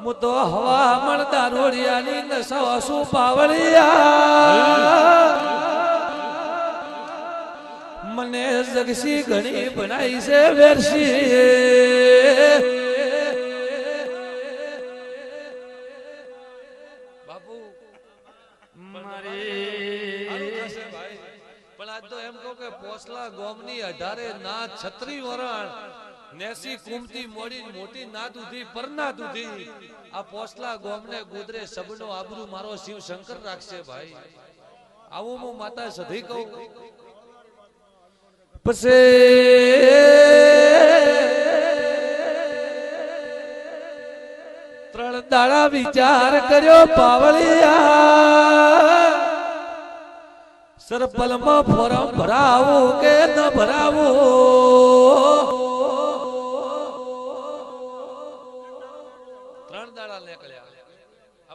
હું તો હવા મળતા રોડિયાની નસો શું પાવળિયા મને જગસી ઘણી બનાવી છે વેરસી બાપુ મારી ભાઈ પણ આજ તો એમ કહું કે પોસલા ગોમની 18 ના 36 વરણ નેસી કુમતી મોડી મોટી નાદ ઉધી પરનાદ ઉધી આ પોસલા ગોમને ગુદરે સબનો આબરૂ મારો શિવ શંકર રાખશે ભાઈ આવું હું માતા સધી કહું પછી ત્રણ દાડા વિચાર કર્યો પાવળિયા સરપલમાં ફોરમ ભરાવું કે ન ભરાવું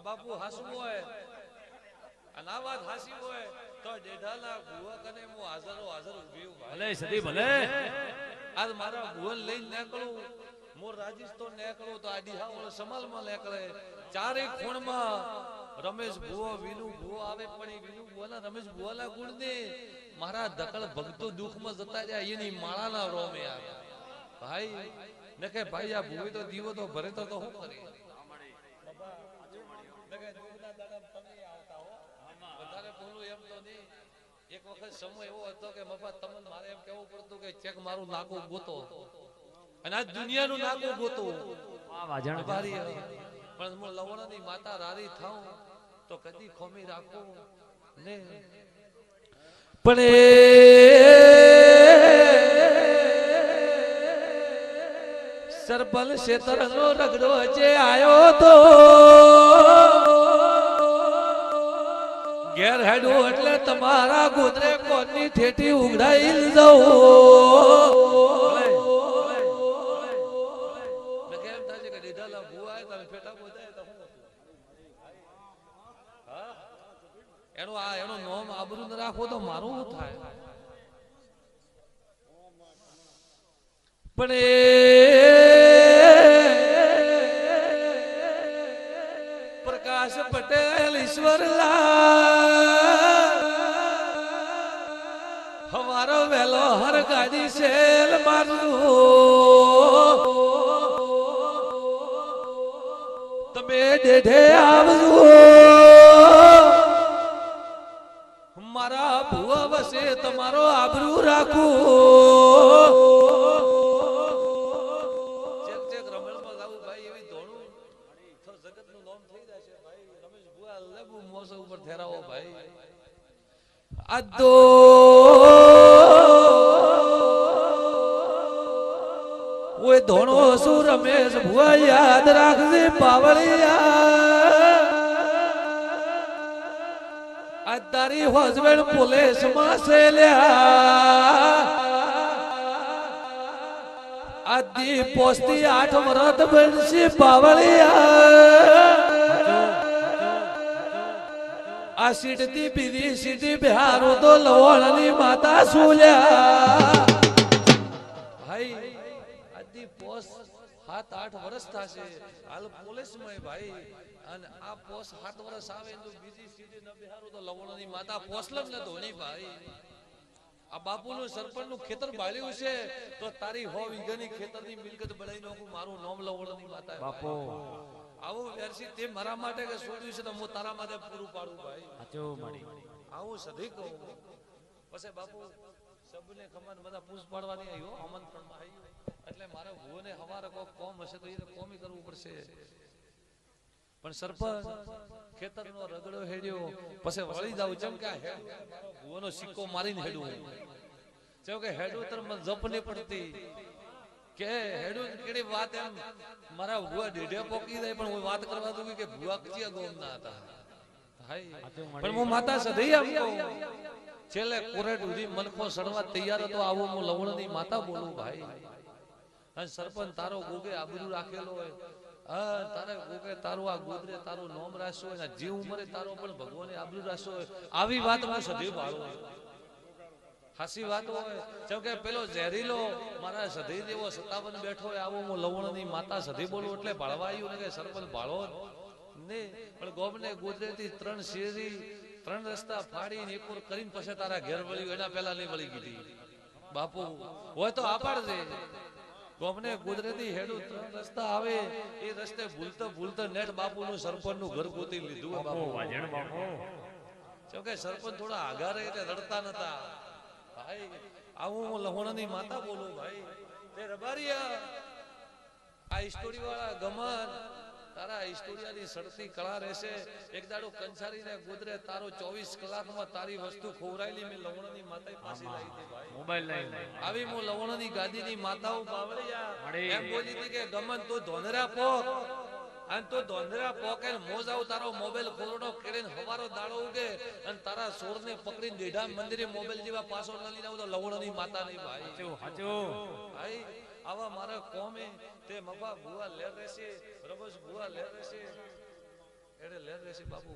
બાપુ હાસું હોય અને આ વાત હાસી હોય તો ડેઢાના ભુવા કને હું હાજર ઉભી ભલે સદી ભલે આજ મારા ભુવન લઈને નીકળું મોર રાજસ્થાન નીકળું તો આ ડીહા ઓલો સમાલમાં નીકળે ચારે ખૂણમાં રમેશ ભુવો વિનુ ભુવો આવે પણ એ વિનુ ભુવાના રમેશ ભુવાના ગુણને મારા દકળ ભક્તો દુઃખમાં જતા રહ્યા એની માળાના રોમે આવે ભાઈ ને કે ભાઈ આ ભુવે તો દીવો તો ભરે તો શું કરે એક વખત સમય એવો હતો કે મફત તમને મારે એમ કેવું પડતું કે ચેક મારું નાકું ગોતો અને આ દુનિયાનું નાકું ગોતો પણ હું લવણની માતા રારી થાઉં તો કદી ખોમી રાખું ને પણ સરપલ શેતરનો રગડો જે આયો તો ઘેર હેડો એટલે તમારા ગોદરે કોની ઠેઠી ઉગડાઈ જવું કેમ થાય કે દીધાલા ભુવા તમે ફેટા બોધાય તો એનું નામ આબરૂ ન રાખો તો મારું થાય પણ પ્રકાશ પટેલ ઈશ્વરલાલ હવારો વેલો હર ગાડી સેલ મારું તમે ડેઢે આવજો મારા ભુવા વસે તમારો આબરૂ રાખું અદો ઓય ધોણો સુ રમેશ ભુવા યાદ રાખજે પાવળિયા આ તારી હોજવેણ પોલીસ માં સેલ્યા આદી પોસ્તી 8 વરત બનશી પાવળિયા આ સીટથી બીજી સીટી બિહારો તો લવણની માતા સુલ્યા ભાઈ આદી પોસ 7-8 વર્ષ થશે હાલ પોલીસમાં ભાઈ અને આ પોસ 7 વર્ષ આવે તો બીજી સીટી ન બિહારો તો લવણની માતા પોસલમ ન ધોની ભાઈ આ બાપુનું સરપંચનું ખેતર બાળ્યું છે તો તારી 100 વીઘાની ખેતરની મિલકત બનાવી નાખું મારું નામ લવણની માતા બાપો આવું વેરસી તે મારા માટે કે છોડ્યું છે તો હું તારા માટે પૂરું પાડું ભાઈ સાચો મારી આવું સધી કહું પછી બાપુ સબને ખમન બધા પૂછ પાડવાની આવ્યો આમંત્રણમાં આવ્યો એટલે મારે ભુવને હવારે કોક કોમ હશે તો એ કોમી કરવું પડશે પણ સરપંચ ખેતરનો રગડો હેડ્યો પછી વળી જાવ જેમ કે ભુવનો સિક્કો મારીને હેડું જેમ કે હેડું તર મને જપ નહીં પડતી કે હેડું કેડી વાત એમ મારા ભુવા ડેઢે પોકી જાય પણ હું વાત કરવા દઉં કે ભુવા કચિયા ગોમના હતા હાય પણ હું માતા સધી આમ કહું છેલ્લે કોરેટ ઉધી મનખો સડવા તૈયાર હતો આવું હું લવણની માતા બોલું ભાઈ અને સરપંચ તારો ગોગે આબરૂ રાખેલો હોય તારે ગોગે તારું આ ગોદરે તારું નામ રાખ્યો હોય જીવ ઉંમરે તારો પણ ભગવાને આબરૂ રાખ્યો હોય આવી વાત હું સધી પાડું હાસી વાત હોય જેમ કે પેલો ઝેરીલો મારા સધી જેવો 57 બેઠો હોય આવો હું લવણની માતા સધી બોલું એટલે ભાળવા આવ્યું ને કે સરપંચ ભાળો ને પણ ગોમને ગોદરેથી 3 શેરી 3 રસ્તા ફાડીને એકુર કરીને પછી તારા ઘેર વળ્યું એના પહેલા નહીં વળી ગઈ બાપુ હોય તો આપાડજે ગોમને ગોદરેથી હેડું 3 રસ્તા આવે એ રસ્તે ભૂલતા નેટ બાપુનું સરપંચનું ઘર ગોતી લીધું બાપુ વાજણ બાપુ જો કે સરપંચ થોડા આઘા રહે એટલે રડતા નતા ભાઈ આવું હું લહોણાની માતા બોલું ભાઈ તે રબારિયા આ સ્ટોરી વાળા ગમન તારા હિસ્ટોરિયાની સડતી કળા રહેશે એક દાડો કંસારીને ગોદરે તારો 24 કલાકમાં તારી વસ્તુ ખોવરાયેલી મેં લવણની માતા પાસે લાવી દે ભાઈ મોબાઈલ લઈ આવી હું લવણની ગાદીની માતાઓ બાવળિયા એમ બોલી હતી કે ગમન તું ધોંધરા પોક અને તું ધોંધરા પોકે મોજ આવ તારો મોબાઈલ ખોરડો કેડીને હવારો દાડો ઉગે અને તારા સોરને પકડીને દેઢા મંદિરે મોબાઈલ જેવા પાછો ન લઈને આવ તો લવણની માતા નહીં ભાઈ સાચો ભાઈ આવા મારા કોમે તે મફા ભુવા લેર રહેશે રબસ ભુવા લેર રહેશે એડે લેર રહેશે બાપુ